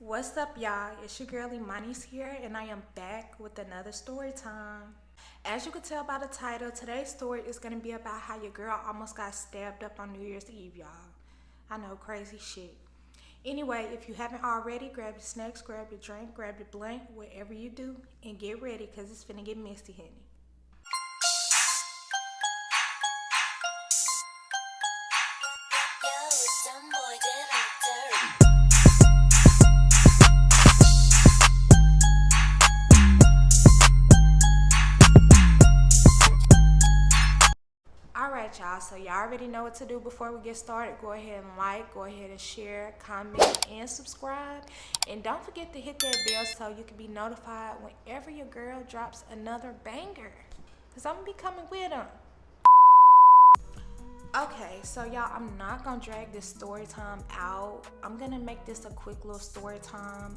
What's up, y'all? It's your girl Imani's here, and I am back with another story time. As you can tell by the title, today's story is going to be about how your girl almost got stabbed up on New Year's Eve, y'all. I know, crazy shit. Anyway, if you haven't already, grab your snacks, grab your drink, grab your blank, whatever you do, and get ready because it's finna get messy, honey. Yo, some boy did it dirty. Alright, y'all, so y'all already know what to do before we get started. Go ahead and like, go ahead and share, comment, and subscribe. And don't forget to hit that bell so you can be notified whenever your girl drops another banger. Because I'm going to be coming with them. Okay, so y'all, I'm not going to drag this story time out. I'm going to make this a quick little story time.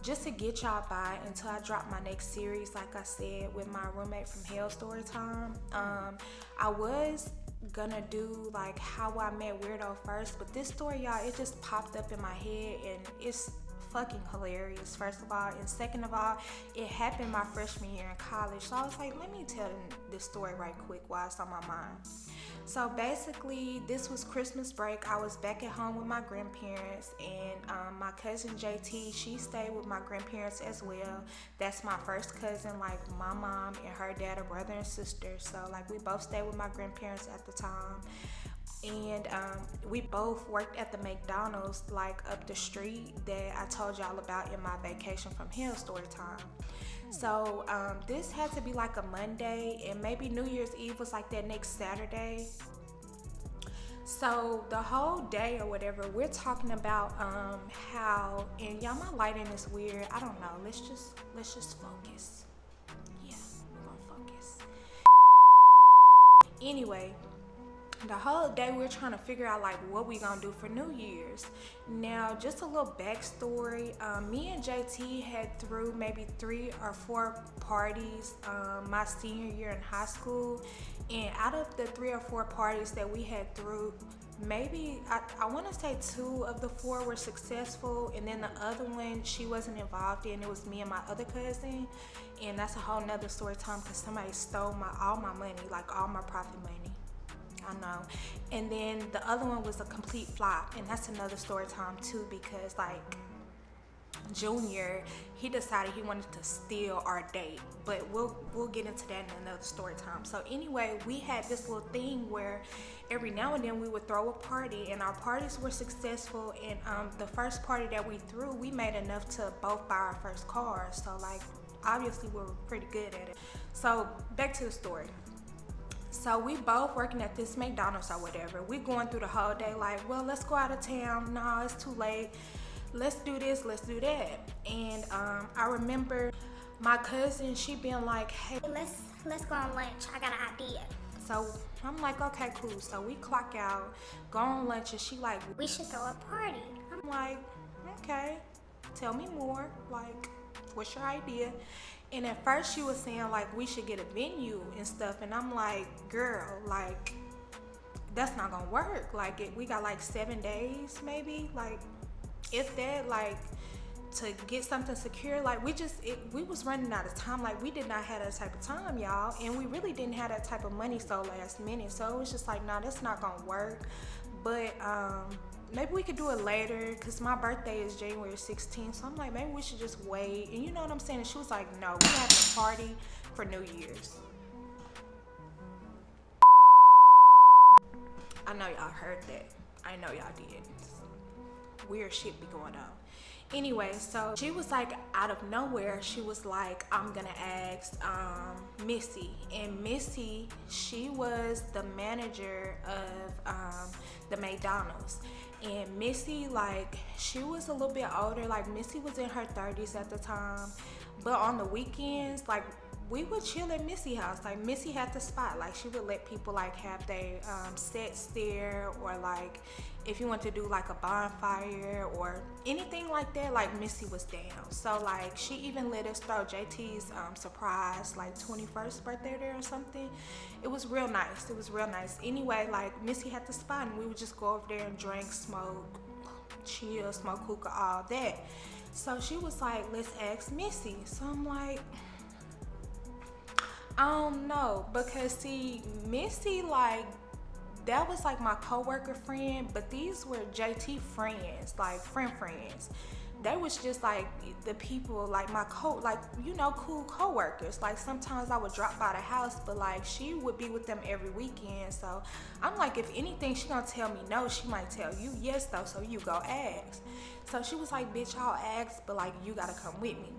Just to get y'all by until I drop my next series, like I said, with my roommate from Hell story time. I was gonna do like how I met Weirdo first, but this story, y'all, it just popped up in my head and it's fucking hilarious, first of all, and second of all, it happened my freshman year in college. So I was like, let me tell this story right quick while it's on my mind. So basically, this was Christmas break. I was back at home with my grandparents, and my cousin JT, she stayed with my grandparents as well. That's my first cousin. Like, my mom and her dad are brother and sister. So like, we both stayed with my grandparents at the time. And we both worked at the McDonald's like up the street that I told y'all about in my vacation from Hell story time. So this had to be like a Monday, and maybe New Year's Eve was like that next Saturday. So the whole day or whatever, we're talking about how, and y'all, my lighting is weird. I don't know. Let's just focus. Yeah, we're gonna focus. Anyway, the whole day we're trying to figure out like what we gonna do for New Year's. Now, just a little backstory. Me and JT had threw maybe 3 or 4 parties my senior year in high school, and out of the 3 or 4 parties that we had threw, maybe I want to say 2 of the 4 were successful, and then the other one she wasn't involved in. It was me and my other cousin, and that's a whole nother story time because somebody stole all my money, like all my profit money. I know. And then the other one was a complete flop, and that's another story time too, because like Junior, he decided he wanted to steal our date, but we'll get into that in another story time. So anyway, we had this little thing where every now and then we would throw a party, and our parties were successful. And the first party that we threw, we made enough to both buy our first car. So like, obviously we were pretty good at it. So back to the story. So we both working at this McDonald's or whatever. We going through the whole day like, well, let's go out of town. No, it's too late. Let's do this, let's do that. And I remember my cousin, she being like, hey, Let's go on lunch. I got an idea. so I'm like, okay, cool. So we clock out, go on lunch, and she like, We should throw a party. I'm like, okay, tell me more. Like, what's your idea? And at first she was saying like we should get a venue and stuff, and I'm like, girl, like that's not gonna work. Like we got like 7 days maybe, like if that, like to get something secure. Like we was running out of time. Like we did not have that type of time, y'all, and we really didn't have that type of money so last minute. So it was just like, nah, that's not gonna work. But maybe we could do it later because my birthday is January 16th. So I'm like, maybe we should just wait. And you know what I'm saying? And she was like, no, we're having a party for New Year's. I know y'all heard that. I know y'all did. Weird shit be going on. Anyway, so she was like, out of nowhere, she was like, I'm gonna ask Missy. And Missy, she was the manager of the McDonald's. And Missy, like, she was a little bit older. Like, Missy was in her 30s at the time. But on the weekends, like, we would chill at Missy house. Like, Missy had the spot. Like, she would let people like have their sets there, or like if you want to do like a bonfire or anything like that, like Missy was down. So like she even let us throw JT's surprise like 21st birthday there or something. It was real nice. It was real nice. Anyway, like Missy had the spot, and we would just go over there and drink, smoke, chill, smoke hookah, all that. So she was like, let's ask Missy. So I'm like, I don't know, because see, Missy, like, that was like my coworker friend, but these were JT friends, like friends. They was just like the people, like my cool coworkers. Like sometimes I would drop by the house, but like she would be with them every weekend. So I'm like, if anything, she gonna tell me no, she might tell you yes though, so you go ask. So she was like, bitch, I'll ask, but like you gotta come with me.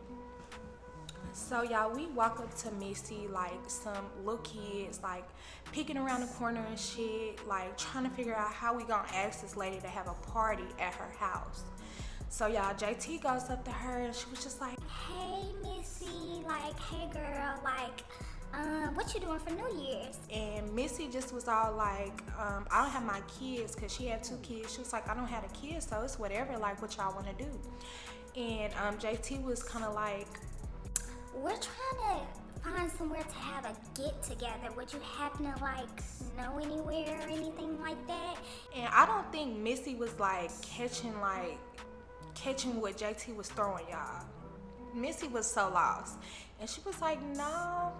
So y'all, we walk up to Missy like some little kids, like peeking around the corner and shit, like trying to figure out how we gonna ask this lady to have a party at her house. So y'all, JT goes up to her and she was just like, Hey, Missy, like, hey, girl, like, what you doing for New Year's? and Missy just was all like, I don't have my kids, because she had 2 kids. She was like, I don't have a kid, so it's whatever, like what y'all want to do. And JT was kind of like, We're trying to find somewhere to have a get together. Would you happen to like know anywhere or anything like that? and I don't think Missy was like catching what JT was throwing, y'all. Missy was so lost, and she was like, no,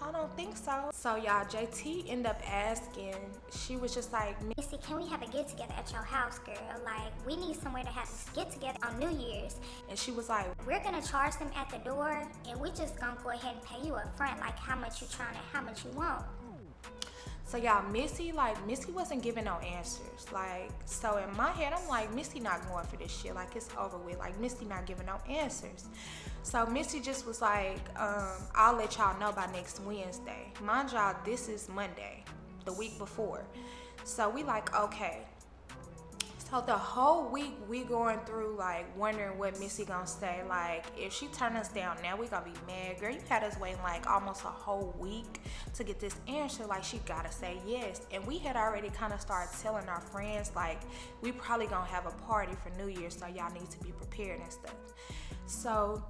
I don't think so. So y'all, JT ended up asking. She was just like, Missy, can we have a get together at your house, girl? Like, we need somewhere to have this get together on New Year's. and she was like, We're gonna charge them at the door, and we just gonna go ahead and pay you up front, like how much you trying and how much you want. so y'all, Missy wasn't giving no answers. Like, so in my head, I'm like, Missy not going for this shit. Like, it's over with. Like, Missy not giving no answers. So Missy just was like, I'll let y'all know by next Wednesday. Mind y'all, this is Monday, the week before. So we like, okay. So the whole week we going through like wondering what Missy gonna say. Like, if she turn us down now, we gonna be mad. Girl, you had us waiting like almost a whole week to get this answer. Like, she gotta say yes. And we had already kind of started telling our friends like, we probably gonna have a party for New Year's, so y'all need to be prepared and stuff. So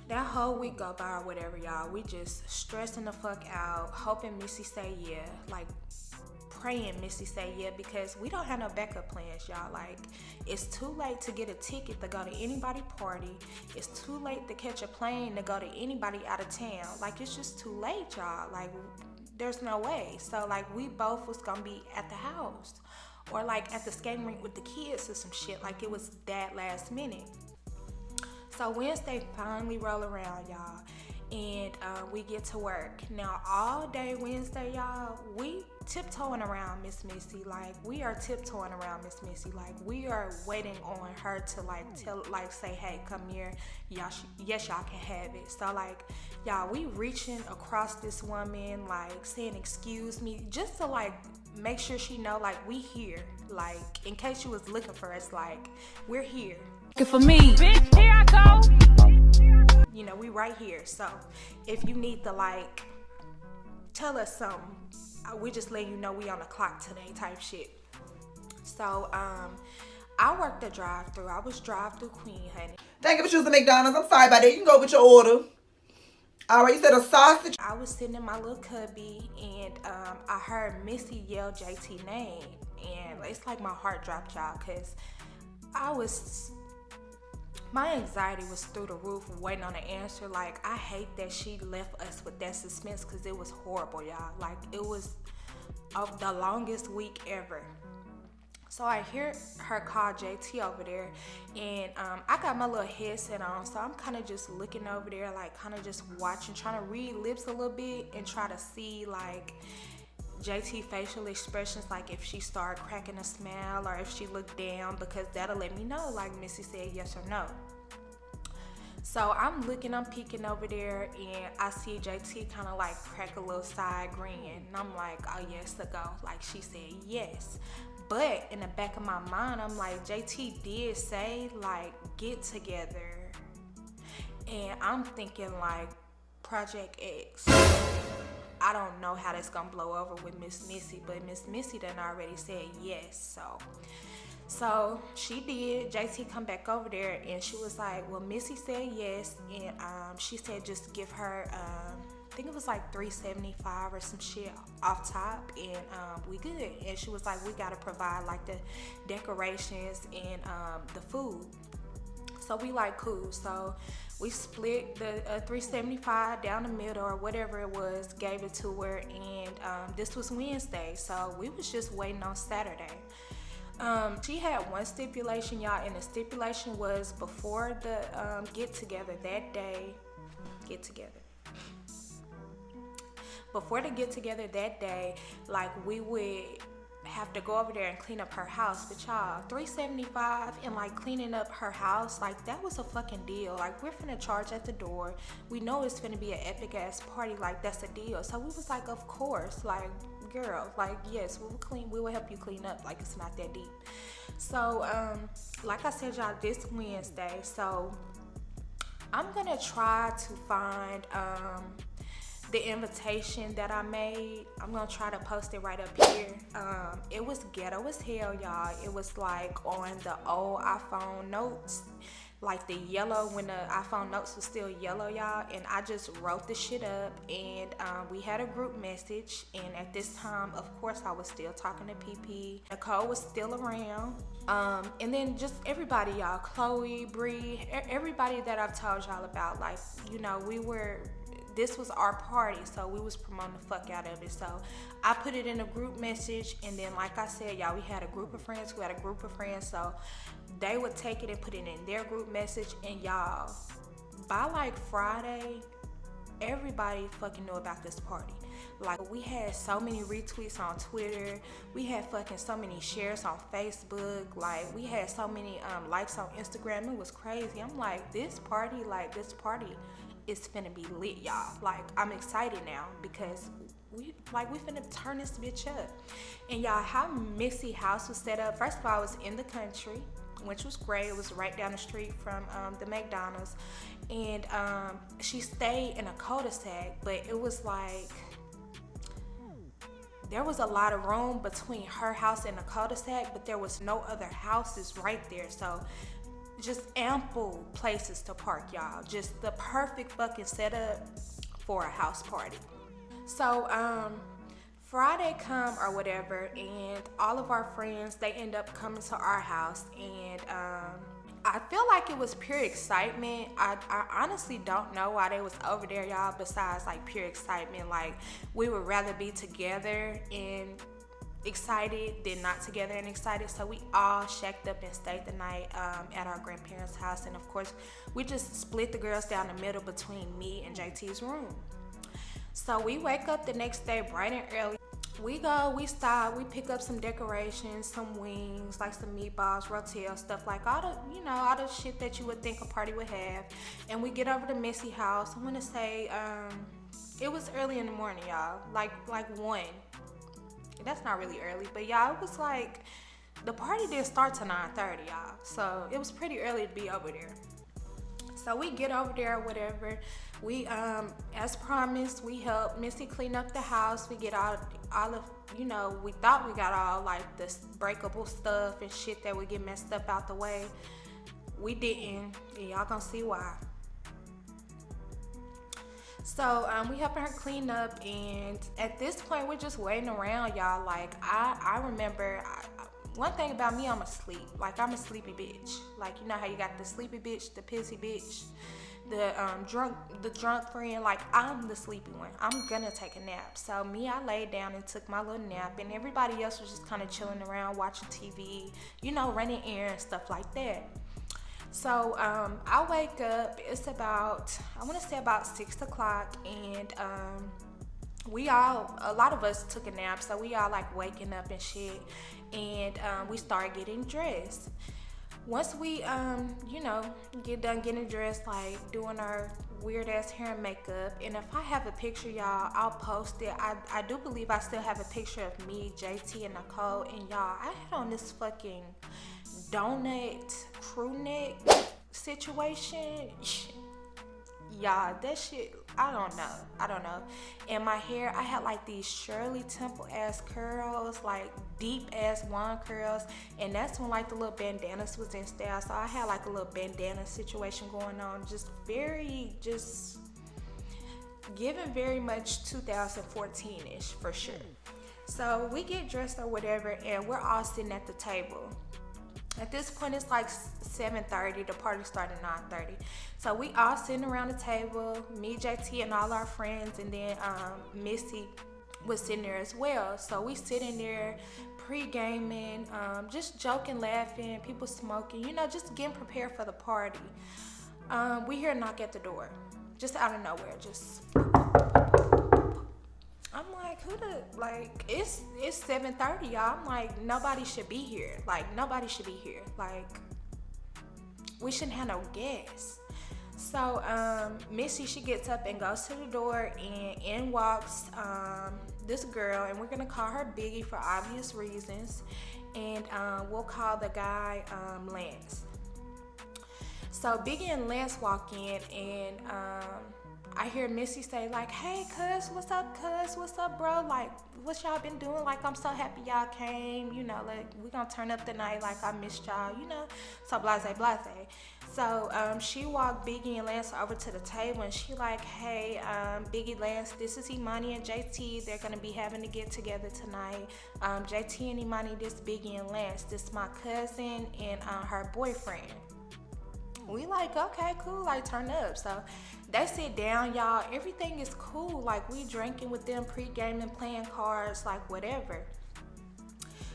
that whole week go by or whatever, y'all, we just stressing the fuck out, hoping Missy say yeah, like praying Missy say yeah, because we don't have no backup plans, y'all. Like, it's too late to get a ticket to go to anybody party. It's too late to catch a plane to go to anybody out of town. Like, it's just too late, y'all. Like, there's no way. So like, we both was gonna be at the house or like at the skating rink with the kids or some shit. Like, it was that last minute. So Wednesday finally roll around, y'all, and we get to work. Now all day Wednesday, y'all, we tiptoeing around Miss Missy. Like, we are tiptoeing around Miss Missy. Like, we are waiting on her to say, hey, come here, y'all. Yes, y'all can have it. So like, y'all, we reaching across this woman, like saying excuse me, just to like make sure she know like we here. Like, in case she was looking for us, like, we're here. For me, bitch, here I go. You know, we right here. So if you need to like tell us something, we just letting you know we on the clock today type shit. So I worked the drive-thru. I was drive-thru queen, honey. Thank you for choosing McDonald's. I'm sorry about that. You can go with your order. All right, you said a sausage. I was sitting in my little cubby, and I heard Missy yell JT name, and it's like my heart dropped, y'all, because my anxiety was through the roof waiting on the answer. Like, I hate that she left us with that suspense, because it was horrible, y'all. Like, it was of the longest week ever. So I hear her call JT over there, and I got my little headset on, so I'm kind of just looking over there, like kind of just watching, trying to read lips a little bit and try to see like JT facial expressions, like if she started cracking a smile or if she looked down, because that'll let me know like Missy said yes or no. So I'm looking, I'm peeking over there, and I see JT kind of like crack a little side grin, and I'm like, oh yes, to go. Like, she said yes. But in the back of my mind, I'm like, JT did say like get together, and I'm thinking like Project X. I don't know how that's gonna blow over with Miss Missy, but Miss Missy done already said yes. So she did. JT come back over there, and she was like, well, Missy said yes, and she said just give her think it was like $375 or some shit off top, and we good. And she was like, we gotta provide like the decorations and the food. So we like, cool. So we split the $375 down the middle or whatever it was, gave it to her, and this was Wednesday, so we was just waiting on Saturday. She had one stipulation, y'all, and the stipulation was before the get together that day. Before the get together that day, like, we would have to go over there and clean up her house. But y'all, $375 and like cleaning up her house, like, that was a fucking deal. Like, we're finna charge at the door. We know it's finna be an epic ass party. Like, that's a deal. So we was like, of course, like, girl, like, yes, we will help you clean up. Like, it's not that deep. So like I said, y'all, this Wednesday, so I'm gonna try to find the invitation that I made. I'm gonna try to post it right up here. It was ghetto as hell, y'all. It was like on the old iPhone notes, like the yellow, when the iPhone notes was still yellow, y'all. And I just wrote the shit up, and we had a group message. And at this time, of course, I was still talking to PP. Nicole was still around. And then just everybody, y'all, Chloe, Bree, everybody that I've told y'all about. Like, you know, this was our party, so we was promoting the fuck out of it. So I put it in a group message, and then, like I said, y'all, we had a group of friends who had a group of friends, so they would take it and put it in their group message. And y'all, by like Friday, everybody fucking knew about this party. Like, we had so many retweets on Twitter, we had fucking so many shares on Facebook, like, we had so many likes on Instagram. It was crazy. I'm like, this party is finna be lit, y'all. Like, I'm excited now because we finna turn this bitch up. And y'all, how Missy house was set up, first of all, I was in the country, which was great. It was right down the street from the McDonald's, and she stayed in a cul-de-sac, but it was like, there was a lot of room between her house and the cul-de-sac, but there was no other houses right there. So just ample places to park, y'all. Just the perfect fucking setup for a house party. So Friday come or whatever, and all of our friends, they end up coming to our house, and I feel like it was pure excitement. I honestly don't know why they was over there, y'all, besides like pure excitement. Like, we would rather be together and excited than not together and excited. So we all shacked up and stayed the night at our grandparents' house, and of course we just split the girls down the middle between me and JT's room. So we wake up the next day bright and early. We go, we stop, we pick up some decorations, some wings, like some meatballs, rotel, stuff like all the, you know, all the shit that you would think a party would have. And we get over to Missy house. I want to say it was early in the morning, y'all, like 1. That's not really early, but y'all, it was like, the party didn't start till 9:30, y'all. So it was pretty early to be over there. So we get over there or whatever. We, as promised, we help Missy clean up the house. We get all of, you know, we thought we got all like this breakable stuff and shit that would get messed up out the way. We didn't, and y'all gonna see why. So we helping her clean up, and at this point we're just waiting around, y'all. Like, I remember, one thing about me, I'm asleep. Like, I'm a sleepy bitch. Like, you know how you got the sleepy bitch, the pissy bitch, the drunk friend. Like, I'm the sleepy one. I'm gonna take a nap. So me, I laid down and took my little nap, and everybody else was just kind of chilling around, watching TV, you know, running errands and stuff like that. So I wake up, it's about, I want to say about 6 o'clock, and a lot of us took a nap, so we all like waking up and shit, and we start getting dressed. Once we, you know, get done getting dressed, like doing our weird ass hair and makeup, and if I have a picture, y'all, I'll post it. I do believe I still have a picture of me, JT, and Nicole, and y'all, I had on this fucking donut crew neck situation. Y'all, that shit, I don't know. And my hair, I had like these Shirley Temple ass curls, like deep ass wand curls, and that's when like the little bandanas was in style. So I had like a little bandana situation going on, just very, Given very much 2014-ish for sure. So we get dressed or whatever, and we're all sitting at the table. At this point, it's like 7:30. The party started at 9:30. So we all sitting around the table, me, JT, and all our friends, and then Missy was sitting there as well. So we sitting there pre-gaming, just joking, laughing, people smoking, you know, just getting prepared for the party. We hear a knock at the door, just out of nowhere, just. I'm like, it's 7:30, y'all. I'm like, nobody should be here. Like, nobody should be here. Like, we shouldn't have no guests. So, Missy, she gets up and goes to the door, and in walks this girl, and we're gonna call her Biggie for obvious reasons, and we'll call the guy Lance. So Biggie and Lance walk in, and I hear Missy say like, "Hey, cuz, what's up, cuz? What's up, bro? Like, what y'all been doing? Like, I'm so happy y'all came. You know, like, we gonna turn up tonight. Like, I missed y'all. You know, so blase, blase." So she walked Biggie and Lance over to the table, and she like, "Hey, Biggie, Lance, this is Imani and JT. They're gonna be having to get together tonight. JT and Imani, this Biggie and Lance. This my cousin and her boyfriend." We like, okay, cool, like, turn up. So they sit down, y'all. Everything is cool. Like, we drinking with them, pre-gaming, playing cards, like, whatever.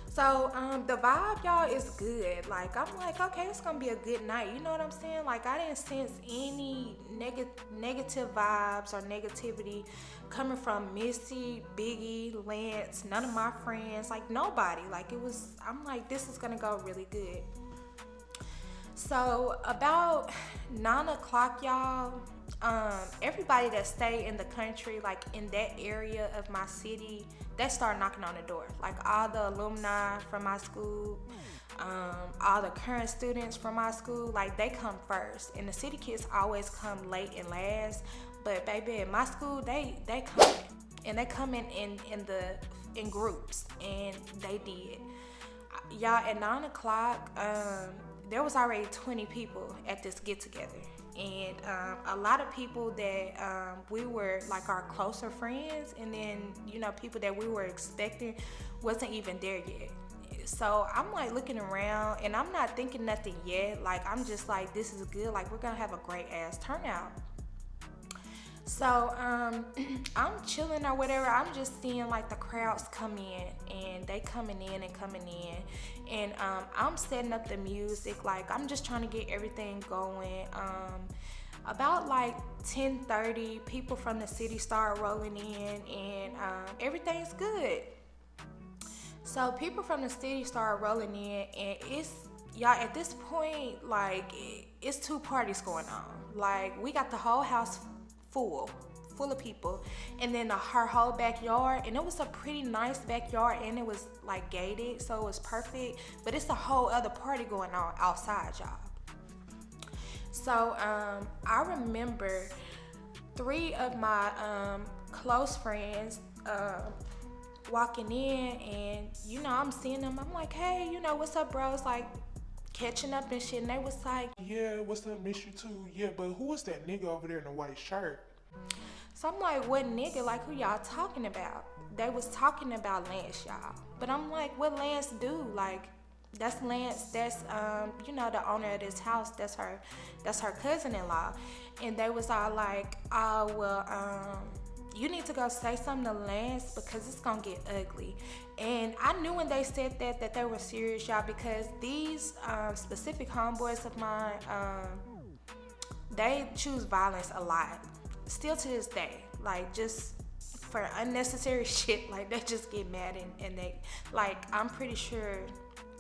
So the vibe, y'all, is good. Like, I'm like, okay, it's gonna be a good night. You know what I'm saying? Like, I didn't sense any negative vibes or negativity coming from Missy, Biggie, Lance, none of my friends, like, nobody. Like, I'm like, this is gonna go really good. So about 9 o'clock, y'all, everybody that stay in the country, like in that area of my city, they start knocking on the door. Like, all the alumni from my school, all the current students from my school, like, they come first. And the city kids always come late and last. But baby, at my school, they come in. And they come in groups, and they did. Y'all, at 9 o'clock, there was already 20 people at this get-together, and a lot of people that we were like our closer friends, and then, you know, people that we were expecting wasn't even there yet. So I'm like looking around, and I'm not thinking nothing yet. Like, I'm just like, this is good. Like, we're gonna have a great ass turnout. So I'm chilling or whatever. I'm just seeing like the crowds come in, and they coming in, and I'm setting up the music. Like, I'm just trying to get everything going. About like 10:30, people from the city start rolling in, and everything's good. So people from the city start rolling in, and y'all, at this point, like, it's 2 parties going on. Like, we got the whole house full of people, and then her whole backyard, and it was a pretty nice backyard, and it was like gated, so it was perfect. But it's a whole other party going on outside, y'all. So I remember 3 of my close friends walking in, and, you know, I'm seeing them. I'm like, hey, you know, what's up, bros? Like, catching up and shit, and they was like, yeah, what's up, miss you too. Yeah, but who was that nigga over there in the white shirt? So I'm like, what nigga? Like, who y'all talking about? They was talking about Lance, y'all. But I'm like, what Lance do? Like, that's Lance, that's you know, the owner of this house, that's her cousin-in-law. And they was all like, oh, well, you need to go say something to Lance because it's gonna get ugly. And I knew when they said that they were serious, y'all, because these specific homeboys of mine, they choose violence a lot. Still to this day, like, just for unnecessary shit, like, they just get mad, and they, like, I'm pretty sure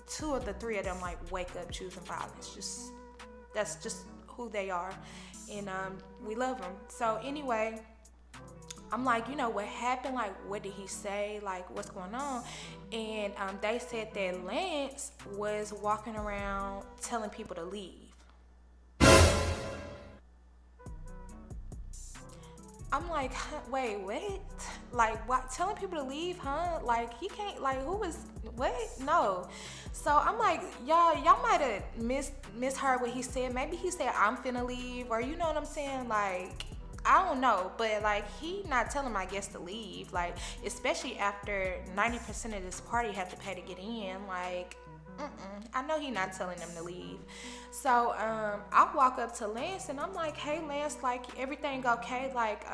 2 of the 3 of them, like, wake up choosing violence. That's just who they are, and we love them. So anyway, I'm like, you know, what happened? Like, what did he say? Like, what's going on? And they said that Lance was walking around telling people to leave. I'm like, wait, what? Like, what? Telling people to leave, huh? Like, he can't, like, who was, what? No. So I'm like, y'all might have misheard what he said. Maybe he said, I'm finna leave, or, you know what I'm saying? Like, I don't know, but like he not telling my guests to leave, like especially after 90% of this party had to pay to get in. Like, I know he not telling them to leave. So I walk up to Lance and I'm like, hey Lance, like everything okay? Like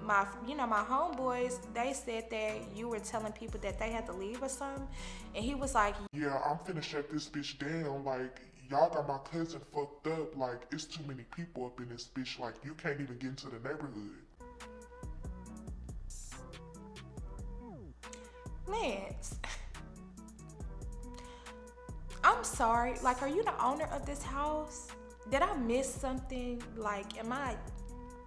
my homeboys, they said that you were telling people that they had to leave or something, and he was like, Yeah, I'm finna shut this bitch down. Like, y'all got my cousin fucked up. Like, it's too many people up in this bitch. Like, you can't even get into the neighborhood. Lance, I'm sorry. Like, are you the owner of this house? Did I miss something? Like,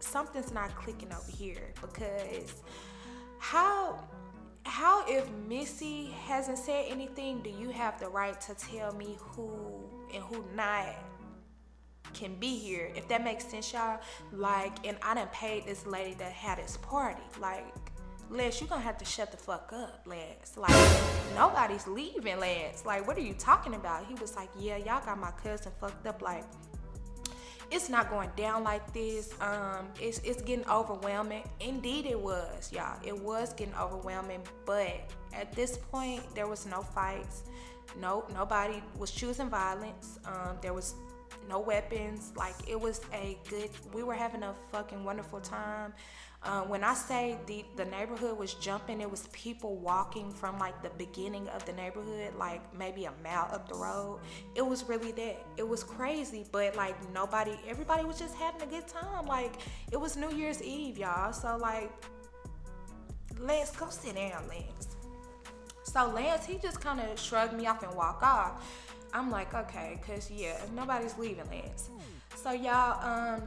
something's not clicking over here? Because how if Missy hasn't said anything, do you have the right to tell me who and who not can be here? If that makes sense, y'all. Like, and I done paid this lady that had this party. Like, Lance, you gonna have to shut the fuck up, Lance. Like, nobody's leaving, Lance. Like, what are you talking about? He was like, yeah, y'all got my cousin fucked up. Like, it's not going down like this. It's getting overwhelming. Indeed it was, y'all. It was getting overwhelming, but at this point, there was no fights. Nobody was choosing violence. There was no weapons. Like, it was we were having a fucking wonderful time. When I say the neighborhood was jumping, it was people walking from like the beginning of the neighborhood, like maybe a mile up the road. It was really that. It was crazy, but like everybody was just having a good time. Like, it was New Year's Eve, y'all. So like, Lance, go sit down, Lance. So Lance, he just kind of shrugged me off and walked off. I'm like, okay, cause yeah, nobody's leaving, Lance. So y'all,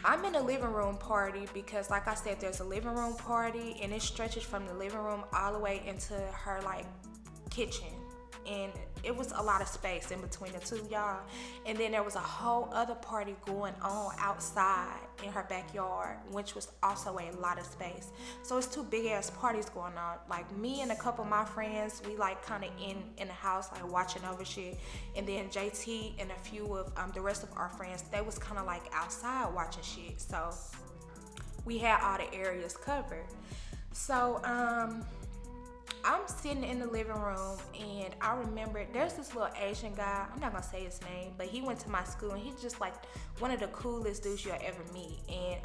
I'm in a living room party because, like I said, there's a living room party and it stretches from the living room all the way into her like kitchen, and it was a lot of space in between the two, y'all. And then there was a whole other party going on outside in her backyard, which was also a lot of space. So it's two big ass parties going on. Like, me and a couple of my friends, we like kind of in the house, like watching over shit. And then JT and a few of the rest of our friends, they was kind of like outside watching shit. So we had all the areas covered. So I'm sitting in the living room, and I remember there's this little Asian guy. I'm not gonna say his name, but he went to my school, and he's just like one of the coolest dudes you'll ever meet. And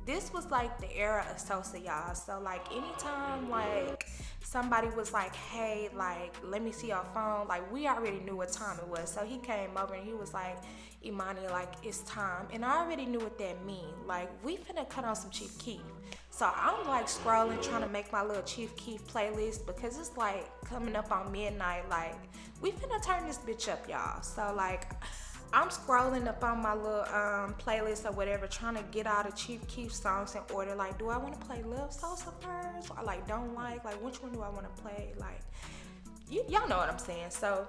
this was like the era of Sosa, y'all. So like, anytime like somebody was like, hey, like, let me see your phone, like, we already knew what time it was. So he came over and he was like, Imani, like, it's time. And I already knew what that mean. Like, we finna cut on some Chief Keef. So I'm like scrolling, trying to make my little Chief Keef playlist, because it's like coming up on midnight. Like, we finna turn this bitch up, y'all. So like, I'm scrolling up on my little playlist or whatever, trying to get all the Chief Keef songs in order. Like, do I want to play Love Sosa first, or like don't like which one do I want to play? Like, y'all know what I'm saying. So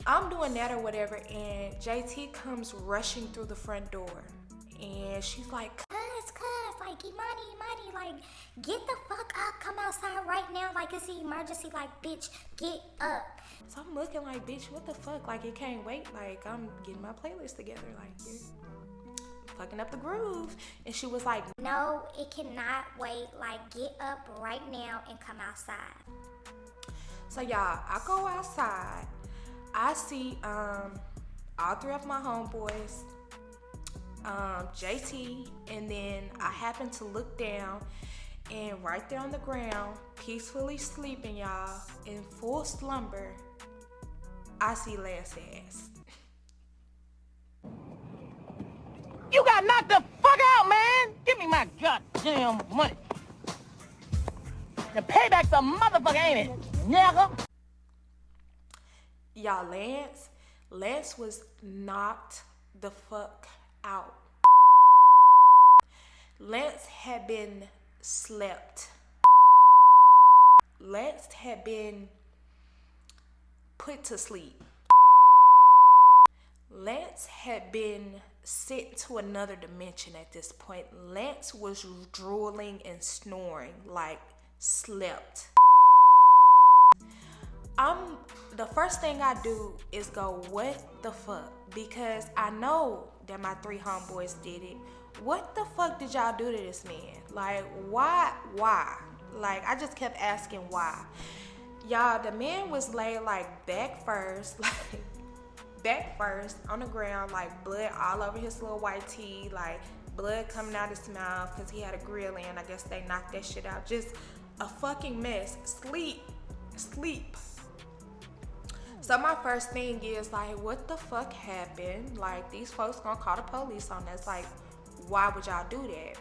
I'm doing that or whatever, and JT comes rushing through the front door, and she's like, cuz, like, Imani, like, get the fuck up, come outside right now, like, it's an emergency, like, bitch, get up. So I'm looking like, bitch, what the fuck? Like, it can't wait. Like, I'm getting my playlist together. Like, you're fucking up the groove. And she was like, no, it cannot wait. Like, get up right now and come outside. So y'all, I go outside. I see all three of my homeboys, JT, and then I happen to look down, and right there on the ground, peacefully sleeping, y'all, in full slumber, I see Lance ass. You got knocked the fuck out, man! Give me my goddamn money. The payback's a motherfucker, ain't it, nigga? Y'all, Lance was knocked the fuck out. Lance had been slept. Lance had been put to sleep. Lance had been sent to another dimension at this point. Lance was drooling and snoring, like slept. The first thing I do is go, what the fuck? Because I know that my three homeboys did it. what the fuck did y'all do to this man? Like, why? Like, I just kept asking why. Y'all, the man was laid like back first, like back first on the ground, like blood all over his little white tee, like blood coming out his mouth because he had a grill in. I guess they knocked that shit out. Just a fucking mess. Sleep. So my first thing is like, what the fuck happened? Like, these folks gonna call the police on us. Like, why would y'all do that?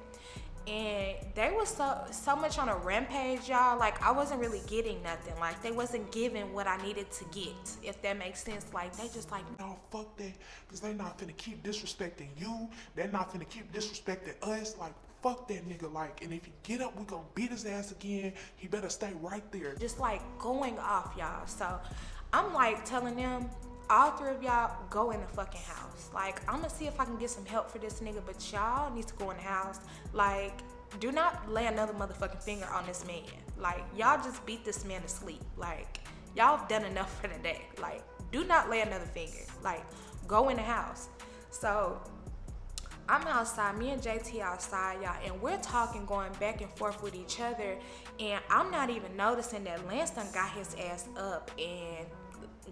And they was so much on a rampage, y'all. Like, I wasn't really getting nothing. Like, they wasn't giving what I needed to get, if that makes sense. Like, they just like, No, fuck that, because they not finna keep disrespecting you. They're not finna keep disrespecting us. Like, fuck that nigga. Like, and if he get up, we gonna beat his ass again. He better stay right there. just like going off, y'all. So I'm like telling them, all three of y'all go in the fucking house. Like, I'm gonna see if I can get some help for this nigga, but y'all need to go in the house. Like, do not lay another motherfucking finger on this man. Like, y'all just beat this man to sleep. Like, y'all have done enough for the day. Like, do not lay another finger. Like, go in the house. So I'm outside, me and JT outside, y'all, and we're talking, going back and forth with each other, and I'm not even noticing that Lance done got his ass up and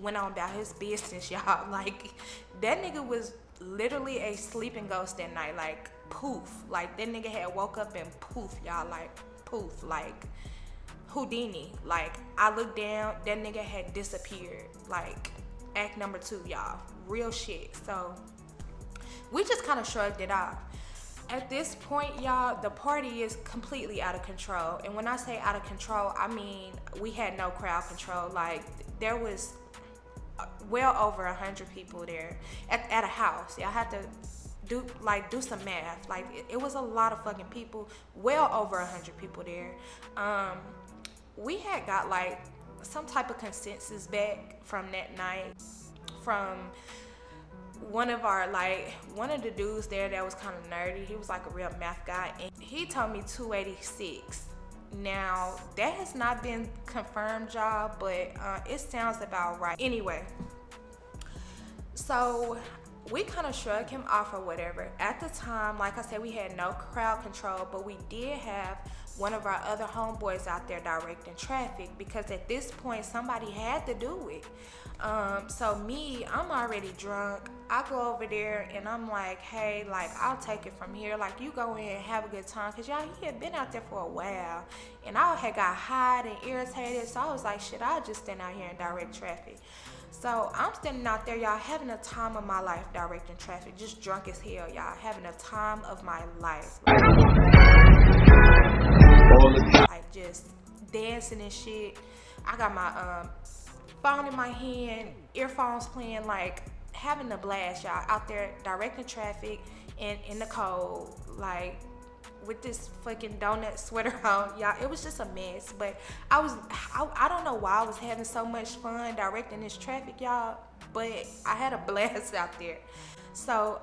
went on about his business, y'all. Like, that nigga was literally a sleeping ghost that night. Like, poof. Like, that nigga had woke up and poof, y'all. Like, poof. Like, Houdini. Like, I looked down, that nigga had disappeared. Like, act number 2, y'all. Real shit. So we just kind of shrugged it off. At this point, y'all, the party is completely out of control. And when I say out of control, I mean we had no crowd control. Like, there was well over 100 people there at a house. Y'all have to do some math. Like, it was a lot of fucking people. Well over 100 people there. We had got like some type of consensus back from that night from one of the dudes there that was kind of nerdy. He was like a real math guy, and he told me 286. Now, that has not been confirmed, y'all, but it sounds about right. Anyway, so we kind of shrugged him off or whatever. At the time, like I said, we had no crowd control, but we did have one of our other homeboys out there directing traffic, because at this point, somebody had to do it. So me, I'm already drunk. I go over there and I'm like, hey, like, I'll take it from here. Like, you go in and have a good time. Cause y'all, he had been out there for a while. And I had got hot and irritated. So I was like, shit, I'll just stand out here and direct traffic. So I'm standing out there, y'all, having a time of my life directing traffic. Just drunk as hell, y'all. Having a time of my life. Like, just dancing and shit. I got my phone in my hand, earphones playing, like having a blast, y'all, out there directing traffic and in the cold, like with this fucking donut sweater on, y'all. It was just a mess, but I don't know why I was having so much fun directing this traffic, y'all, but I had a blast out there. So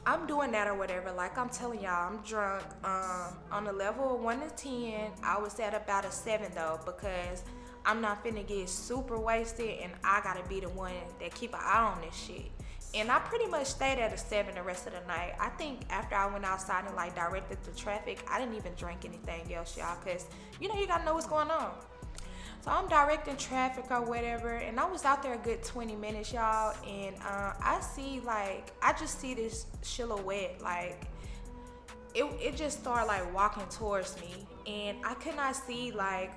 I'm doing that or whatever. Like I'm telling y'all, I'm drunk. On a level of 1 to 10, I was at about a 7 though, because I'm not finna get super wasted and I gotta be the one that keep an eye on this shit. And I pretty much stayed at a 7 the rest of the night. I think after I went outside and like directed the traffic, I didn't even drink anything else, y'all, cause you know you gotta know what's going on. So I'm directing traffic or whatever, and I was out there a good 20 minutes, y'all, and I just see this silhouette, like it just started like walking towards me, and I could not see like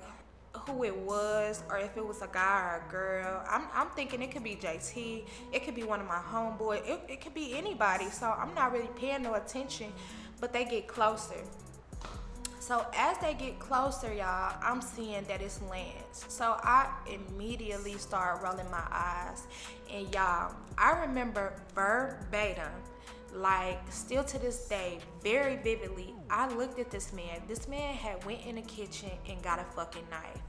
who it was or if it was a guy or a girl. I'm thinking it could be JT, it could be one of my homeboys, it could be anybody, so I'm not really paying no attention, but they get closer. So as they get closer, y'all, I'm seeing that it's Lance. So I immediately start rolling my eyes. And y'all, I remember verbatim, like still to this day, very vividly, I looked at this man. This man had went in the kitchen and got a fucking knife.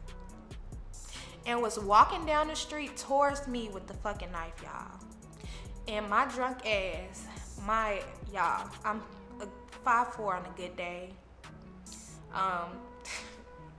And was walking down the street towards me with the fucking knife, y'all. And my drunk ass, y'all, I'm a 5'4" on a good day. I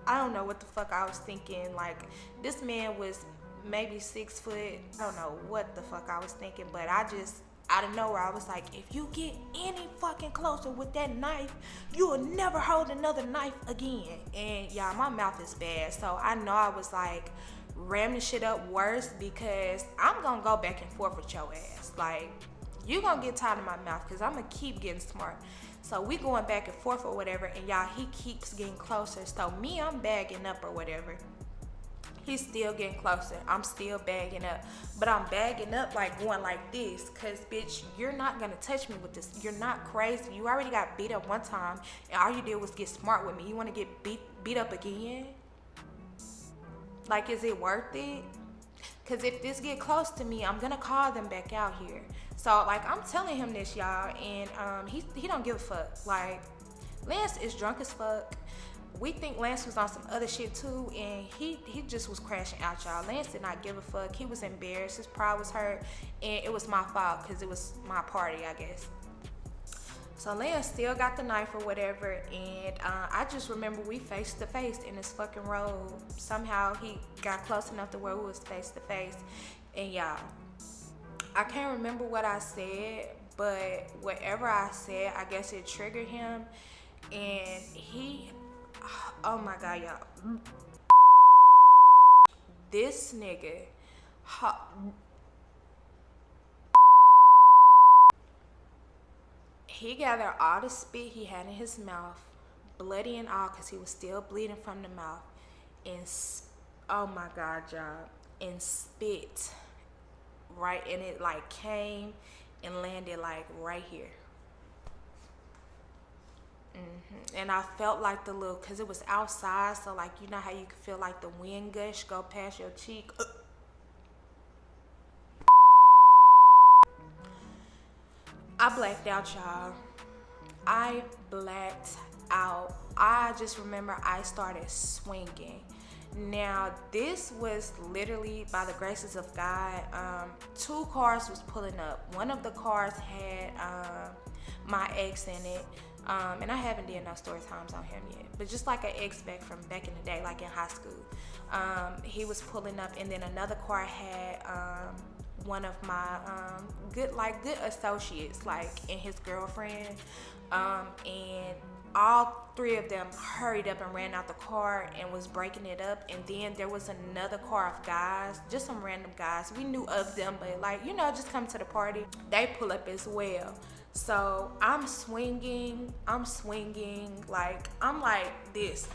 don't know what the fuck I was thinking. Like, this man was maybe 6 foot. I don't know what the fuck I was thinking, but I just out of nowhere, I was like, if you get any fucking closer with that knife, you will never hold another knife again. And y'all, my mouth is bad. So I know I was like ramming shit up worse, because I'm gonna go back and forth with your ass. Like, you gonna get tired of my mouth, because I'm gonna keep getting smart. So we going back and forth or whatever, and y'all, he keeps getting closer. So me, I'm bagging up or whatever. He's still getting closer. I'm still bagging up. But I'm bagging up like going like this. Because, bitch, you're not going to touch me with this. You're not crazy. You already got beat up one time. And all you did was get smart with me. You want to get beat up again? Like, is it worth it? Because if this get close to me, I'm going to call them back out here. So, like, I'm telling him this, y'all. And he don't give a fuck. Like, Lance is drunk as fuck. We think Lance was on some other shit too, and he just was crashing out, y'all. Lance did not give a fuck. He was embarrassed. His pride was hurt, and it was my fault because it was my party, I guess. So Lance still got the knife or whatever, and I just remember we face to face in this fucking road. Somehow he got close enough to where we was face to face, and y'all, I can't remember what I said, but whatever I said, I guess it triggered him, and he. Oh my God, y'all. This nigga. He gathered all the spit he had in his mouth, bloody and all, because he was still bleeding from the mouth. And, oh my God, y'all. And spit. Right, and it like came and landed like right here. And I felt like the little, cause it was outside, so like, you know how you can feel like the wind gush go past your cheek. I blacked out, y'all. I blacked out. I just remember I started swinging. Now, this was literally by the graces of God. 2 cars was pulling up. One of the cars had my ex in it. And I haven't done no story times on him yet, but just like an ex back from back in the day, like in high school. He was pulling up, and then another car had one of my good associates, like, and his girlfriend, and all 3 of them hurried up and ran out the car and was breaking it up. And then there was another car of guys, just some random guys. We knew of them, but like, you know, just come to the party. They pull up as well. So I'm swinging, like, I'm like this,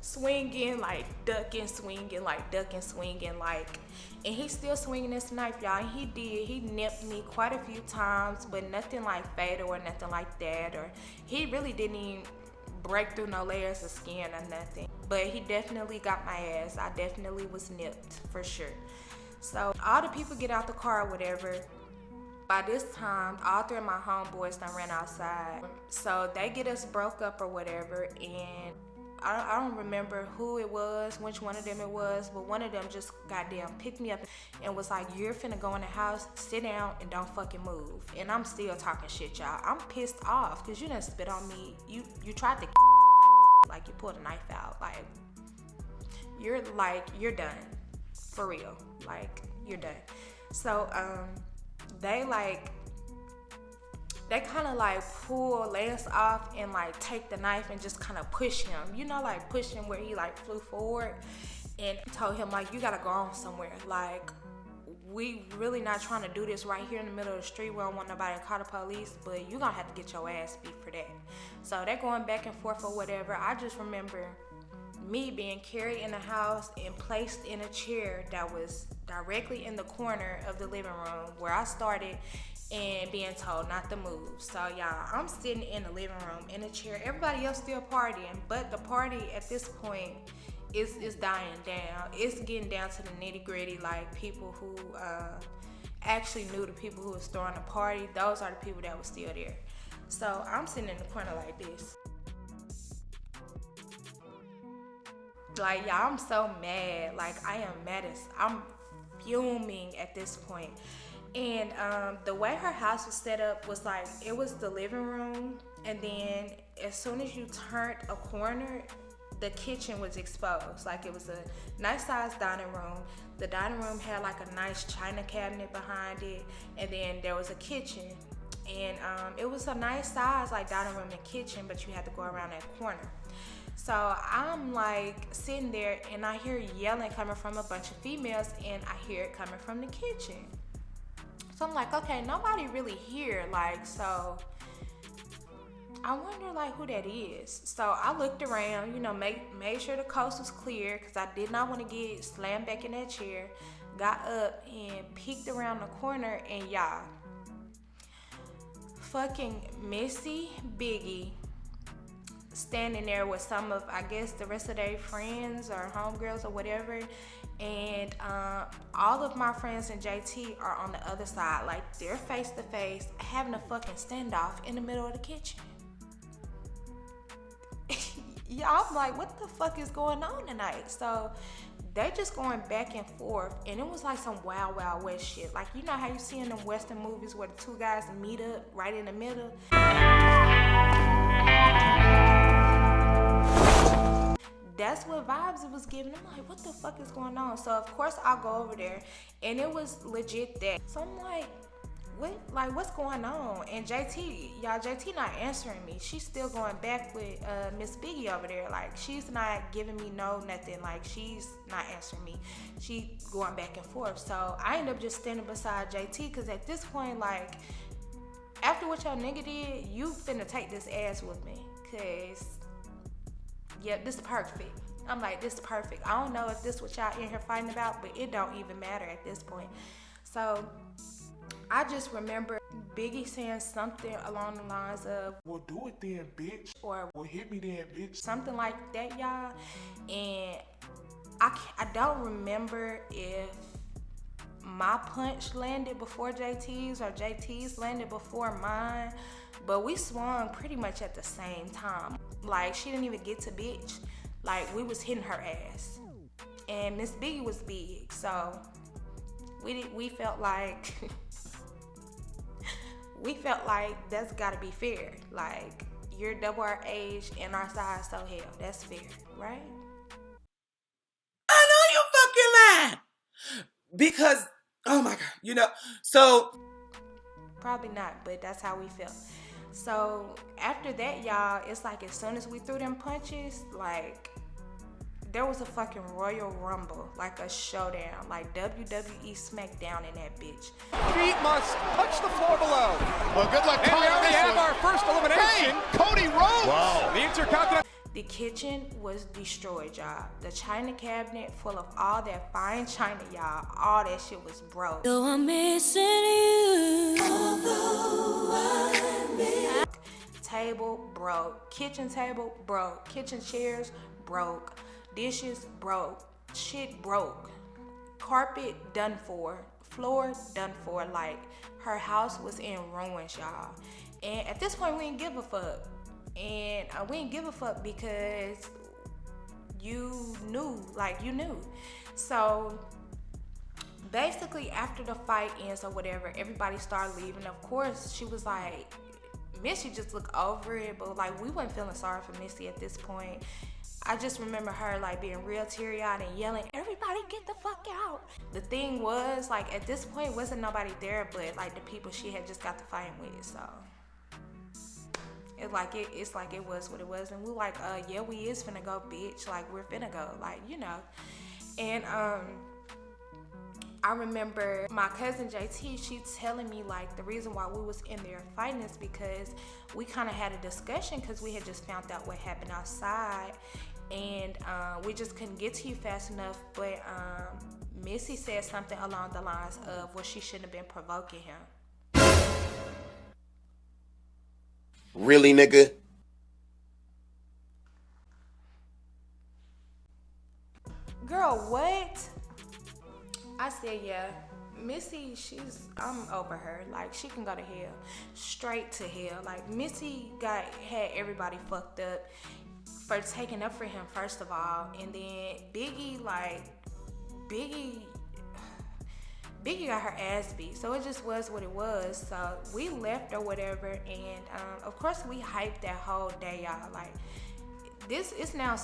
swinging, like ducking, swinging, like ducking, swinging, like, and he's still swinging this knife, y'all. And he nipped me quite a few times, but nothing like fatal or nothing like that, or he really didn't even break through no layers of skin or nothing. But he definitely got my ass. I definitely was nipped, for sure. So all the people get out the car or whatever. By this time, all 3 of my homeboys done ran outside. So they get us broke up or whatever, and I don't remember who it was, which one of them it was, but one of them just goddamn picked me up and was like, you're finna go in the house, sit down, and don't fucking move. And I'm still talking shit, y'all. I'm pissed off, because you done spit on me. You tried to like, you pulled a knife out. Like, you're done. For real. Like, you're done. So, they kind of like pull Lance off and like take the knife and just kind of push him, you know, like push him where he like flew forward, and told him like, you gotta go on somewhere. Like, we really not trying to do this right here in the middle of the street. We don't want nobody to call the police, but you gonna have to get your ass beat for that. So they're going back and forth or whatever. I just remember me being carried in the house and placed in a chair that was directly in the corner of the living room where I started, and being told not to move. So y'all, I'm sitting in the living room in a chair. Everybody else still partying, but the party at this point is dying down. It's getting down to the nitty gritty. Like, people who actually knew the people who was throwing the party, those are the people that were still there. So I'm sitting in the corner like this. Like, y'all, I'm so mad. Like, I am mad as, I'm fuming at this point. And the way her house was set up was like, it was the living room, and then as soon as you turned a corner, the kitchen was exposed. Like, it was a nice sized dining room. The dining room had like a nice china cabinet behind it, and then there was a kitchen. And it was a nice size like dining room and kitchen, but you had to go around that corner. So I'm like sitting there and I hear yelling coming from a bunch of females, and I hear it coming from the kitchen. So I'm like, okay, nobody really here. Like, so I wonder like who that is. So I looked around, you know, made sure the coast was clear, because I did not want to get slammed back in that chair. Got up and peeked around the corner, and y'all, fucking Missy, Biggie standing there with some of, I guess, the rest of their friends or homegirls or whatever. And all of my friends and JT are on the other side. Like, they're face to face having a fucking standoff in the middle of the kitchen. Yeah, I'm like, what the fuck is going on tonight? So they just going back and forth, and it was like some Wild Wild West shit. Like, you know how you see in them Western movies where the two guys meet up right in the middle? That's what vibes it was giving. I'm like, what the fuck is going on? So of course I go over there, and it was legit that. So I'm like, what's going on? And JT not answering me. She's still going back with Miss Biggie over there. Like, she's not giving me nothing. Like, she's not answering me. She going back and forth. So I end up just standing beside JT, because at this point, like, after what your nigga did, you finna take this ass with me. Cause yeah, this is perfect. I'm like, this is perfect. I don't know if this what y'all in here fighting about, but it don't even matter at this point. So I just remember Biggie saying something along the lines of, well, do it then, bitch. or well, hit me then, bitch. Something like that, y'all. And I don't remember if my punch landed before JT's or JT's landed before mine, but we swung pretty much at the same time. Like, she didn't even get to bitch. Like, we was hitting her ass. And Miss Biggie was big, so we felt like that's gotta be fair. Like, you're double our age and our size, so hell, that's fair, right? I know you fucking lying. Because, oh my God, so. Probably not, but that's how we felt. So after that, y'all, it's like as soon as we threw them punches, like, there was a fucking Royal Rumble, like a showdown, like WWE SmackDown in that bitch. Feet must touch the floor below. Well, good luck. And we already have our first elimination. Hey, Cody Rhodes. Wow. The Intercontinental. The kitchen was destroyed, y'all. The china cabinet full of all that fine china, y'all. All that shit was broke. So I'm missing you. Although I miss. Table broke. Kitchen table broke. Kitchen chairs broke. Dishes broke. Shit broke. Carpet done for. Floor done for. Like, her house was in ruins, y'all. And at this point, we didn't give a fuck. And we didn't give a fuck because you knew. So basically, after the fight ends or whatever, everybody started leaving. Of course, she was like, Missy just looked over it, but like, we wasn't feeling sorry for Missy at this point. I just remember her like being real teary-eyed and yelling, everybody get the fuck out. The thing was, like, at this point, wasn't nobody there but like the people she had just got to fighting with. So it's like it was what it was. And we were like, yeah, we is finna go, bitch. Like, we're finna go, like, And I remember my cousin JT, she telling me like the reason why we was in there fighting is because we kind of had a discussion, because we had just found out what happened outside, and we just couldn't get to you fast enough. But Missy said something along the lines of, well, she shouldn't have been provoking him. Really, nigga? Girl, what? I said, yeah, Missy, I'm over her. Like, she can go to hell, straight to hell. Like, Missy had everybody fucked up for taking up for him, first of all. And then Biggie got her ass beat. So it just was what it was. So we left or whatever. And of course we hyped that whole day, y'all. Like, this is now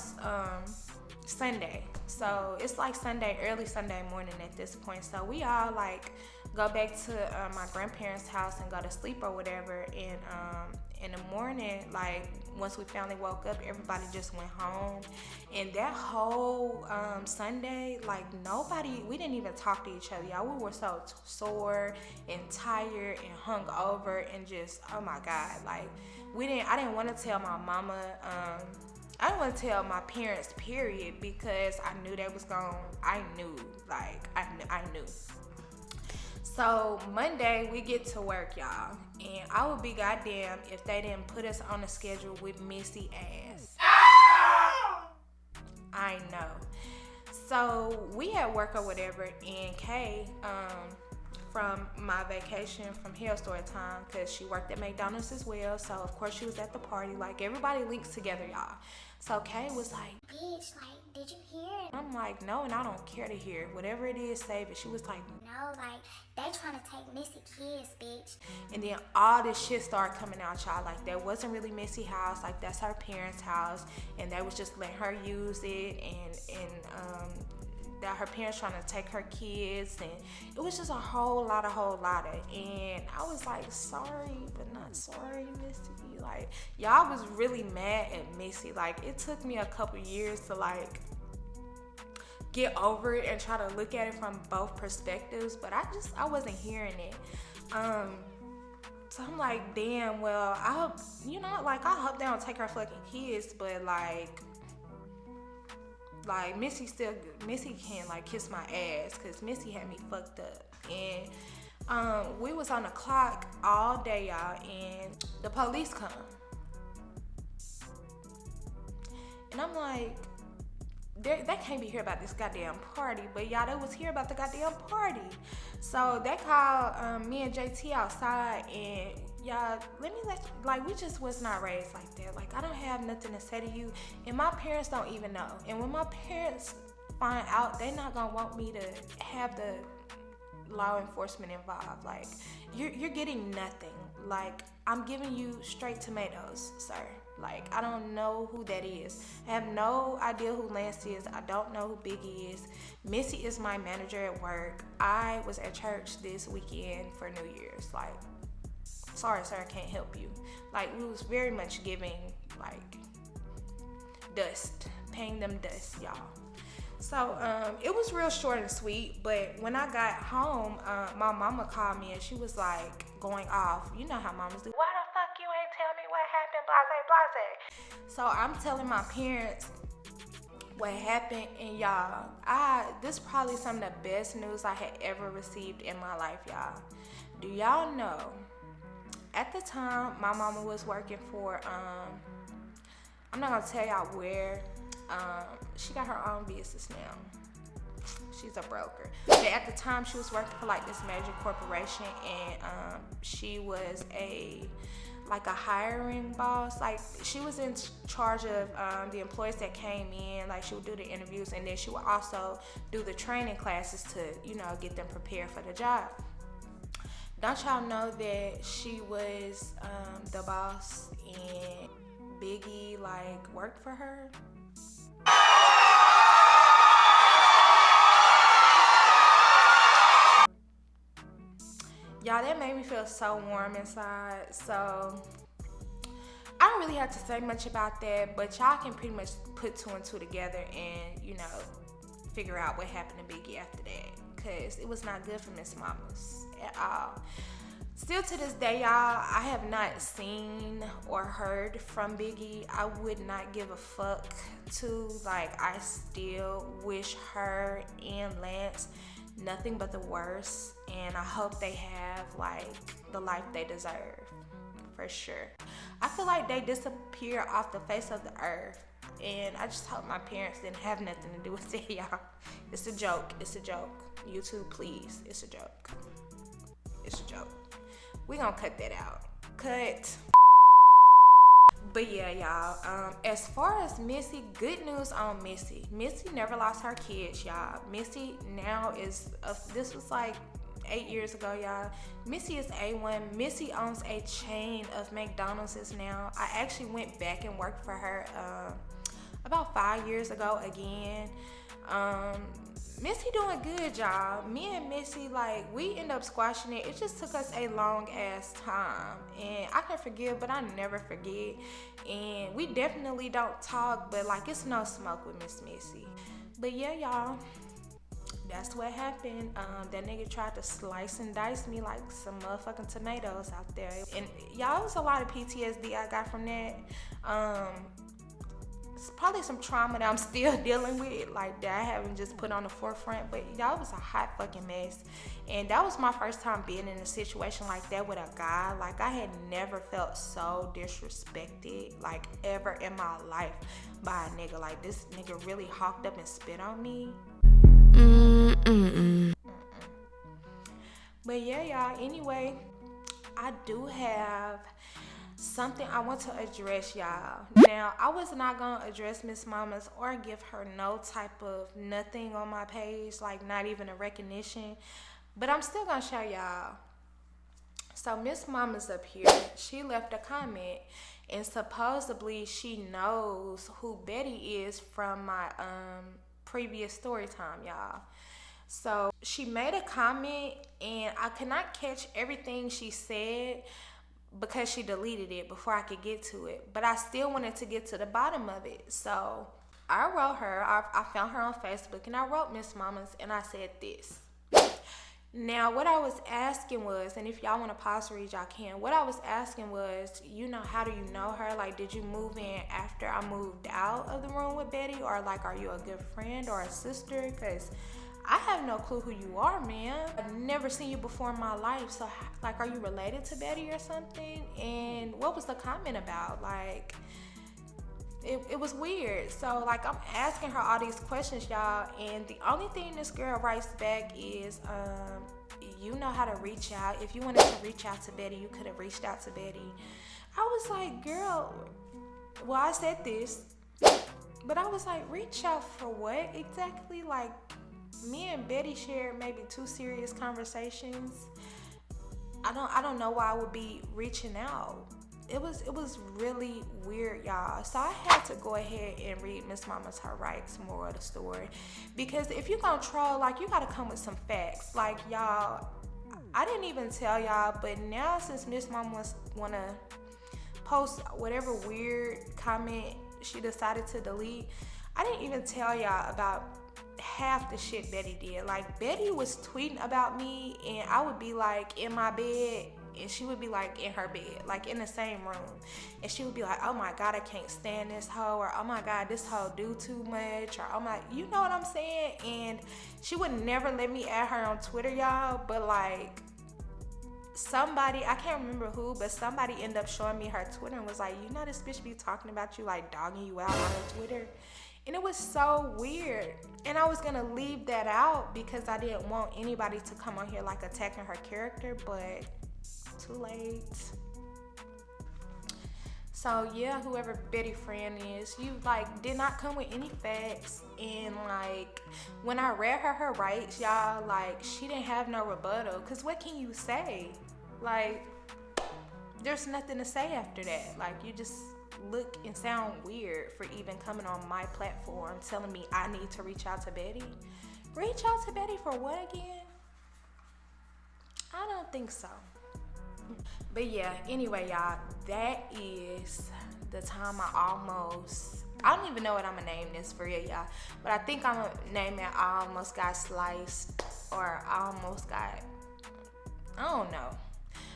Sunday, so it's like early Sunday morning at this point. So we all like go back to my grandparents' house and go to sleep or whatever. And in the morning, like once we finally woke up, everybody just went home. And that whole Sunday, like we didn't even talk to each other, y'all. We were so sore and tired and hungover and just, oh my God, like I didn't want to tell my mama. I didn't want to tell my parents, period, because I knew they was I knew. So Monday we get to work, y'all, and I would be goddamn if they didn't put us on the schedule with Missy ass. I know. So we at work or whatever, and Kay, from my vacation from Storytime, because she worked at McDonald's as well, so of course she was at the party. Like, everybody links together, y'all. So Kay was like, bitch, like, did you hear it? I'm like, no, and I don't care to hear it. Whatever it is, save it. She was like, no, like, they trying to take Missy kids, bitch. And then all this shit started coming out, y'all. Like, that wasn't really Missy's house. Like, that's her parents' house, and they was just letting her use it, and that her parents trying to take her kids, and it was just a whole lot of, and I was like, sorry, but not sorry, Missy. Like, y'all was really mad at Missy. Like, it took me a couple years to like get over it and try to look at it from both perspectives, but I wasn't hearing it. So I'm like, damn, well, I hope, I hope they don't take her fucking kids, but like Missy can like kiss my ass, cause Missy had me fucked up. And we was on the clock all day, y'all, and the police come. And I'm like, they can't be here about this goddamn party, but y'all, they was here about the goddamn party. So they called me and JT outside, and y'all, we just was not raised like that. Like, I don't have nothing to say to you, and my parents don't even know. And when my parents find out, they not gonna want me to have the law enforcement involved. Like, you're getting nothing. Like, I'm giving you straight tomatoes, sir. Like, I don't know who that is. I have no idea who Lance is. I don't know who Biggie is. Missy is my manager at work. I was at church this weekend for New Year's. Like, sorry, sir, I can't help you. Like, we was very much giving, like, dust, paying them dust, y'all. So, it was real short and sweet, but when I got home, my mama called me and she was like going off. You know how mamas do. Why the fuck you ain't tell me what happened, blase, blase. So I'm telling my parents what happened, and y'all, this is probably some of the best news I had ever received in my life, y'all. Do y'all know, at the time, my mama was working for, I'm not gonna tell y'all where. She got her own business now. She's a broker. But at the time, she was working for like this major corporation, and she was a hiring boss. Like, she was in charge of the employees that came in. Like, she would do the interviews, and then she would also do the training classes to, get them prepared for the job. Don't y'all know that she was the boss and Biggie worked for her? Y'all, that made me feel so warm inside. So I don't really have to say much about that, but y'all can pretty much put two and two together and, figure out what happened to Biggie after that, because it was not good for Miss Mamas at all. Still to this day, y'all, I have not seen or heard from Biggie. I would not give a fuck to. I still wish her and Lance nothing but the worst, and I hope they have the life they deserve, for sure. I feel like they disappear off the face of the earth, and I just hope my parents didn't have nothing to do with it, y'all. It's a joke. YouTube, please. It's a joke. We gonna cut that out. Cut. But yeah, y'all, as far as Missy, good news on Missy. Missy never lost her kids, y'all. Missy now is, this was 8 years ago, y'all. Missy is A1. Missy owns a chain of McDonald's now. I actually went back and worked for her about 5 years ago again. Missy doing good, y'all. Me and Missy, like, we end up squashing it. It just took us a long ass time. And I can forgive, but I never forget. And we definitely don't talk, but like, it's no smoke with Miss Missy. But yeah, y'all, that's what happened. That nigga tried to slice and dice me like some motherfucking tomatoes out there. And y'all, it was a lot of PTSD I got from that. It's probably some trauma that I'm still dealing with, like that I haven't just put on the forefront. But y'all, it was a hot fucking mess. And that was my first time being in a situation like that with a guy. Like, I had never felt so disrespected, like, ever in my life by a nigga. Like, this nigga really hawked up and spit on me. But yeah, y'all, anyway, I do have something I want to address, y'all. Now, I was not gonna address Miss Mamas or give her no type of nothing on my page, like not even a recognition, but I'm still gonna show y'all. So Miss Mamas up here, she left a comment, and supposedly she knows who Betty is from my previous story time, y'all. So she made a comment, and I could not catch everything she said because she deleted it before I could get to it. But I still wanted to get to the bottom of it. So I wrote her, I found her on Facebook, and I wrote Miss Mamas, and I said this. Now, what I was asking was, and if y'all want to pause read, y'all can. What I was asking was, you know, how do you know her? Like, did you move in after I moved out of the room with Betty? Or, like, are you a good friend or a sister? Because I have no clue who you are, man. I've never seen you before in my life. So, like, are you related to Betty or something? And what was the comment about? Like, it was weird. So, like, I'm asking her all these questions, y'all. And the only thing this girl writes back is, you know how to reach out. If you wanted to reach out to Betty, you could have reached out to Betty. I was like, girl, well, I said this, but I was like, reach out for what exactly? Like, me and Betty shared maybe 2 serious conversations. I don't know why I would be reaching out. It was really weird, y'all. So I had to go ahead and read Miss Mama's Her Rights moral of the story. Because if you gonna troll, like, you gotta come with some facts. Like, y'all, I didn't even tell y'all, but now since Miss Mama wanna post whatever weird comment she decided to delete, I didn't even tell y'all about half the shit Betty did. Like, Betty was tweeting about me, and I would be like in my bed, and she would be like in her bed, like in the same room, and she would be like, oh my god, I can't stand this hoe, or oh my god, this hoe do too much, or oh my, you know what I'm saying? And she would never let me add her on Twitter, y'all. But like, somebody, I can't remember who, but somebody ended up showing me her Twitter and was like, you know, this bitch be talking about you, like dogging you out on her Twitter. And it was so weird. And I was gonna leave that out because I didn't want anybody to come on here like attacking her character, but too late. So yeah, whoever Betty friend is, you like did not come with any facts. And like, when I read her rights, y'all, like, she didn't have no rebuttal. Cause what can you say? Like, there's nothing to say after that. Like, you just look and sound weird for even coming on my platform telling me I need to reach out to Betty. Reach out to Betty for what again? I don't think so. But yeah, anyway, y'all, that is the time I don't even know what I'm gonna name this for real, y'all. But I think I'm gonna name it I Almost Got Sliced, or I Almost Got, I don't know,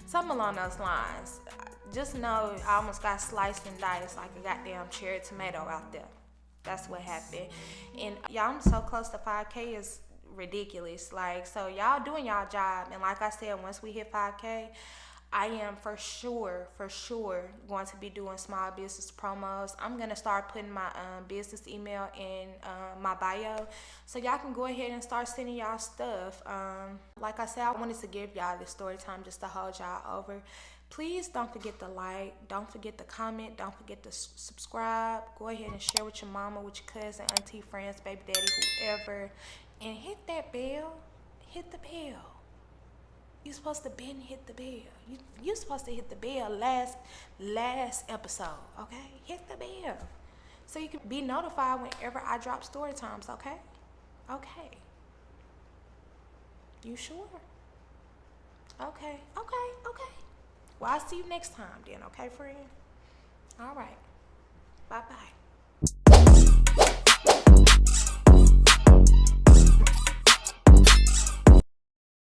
something along those lines. Just know I almost got sliced and diced like a goddamn cherry tomato out there. That's what happened. And y'all, I'm so close to 5K is ridiculous. Like, so y'all doing y'all job. And like I said, once we hit 5K, I am for sure going to be doing small business promos. I'm going to start putting my business email in my bio, so y'all can go ahead and start sending y'all stuff. Like I said, I wanted to give y'all this story time just to hold y'all over. Please don't forget to like, don't forget to comment, don't forget to subscribe. Go ahead and share with your mama, with your cousin, auntie, friends, baby daddy, whoever. And hit that bell. Hit the bell. You're supposed to hit the bell. You're supposed to hit the bell last episode, okay? Hit the bell. so you can be notified whenever I drop story times, okay? Okay. You sure? Okay. Well, I'll see you next time then, okay, friend? All right. Bye-bye.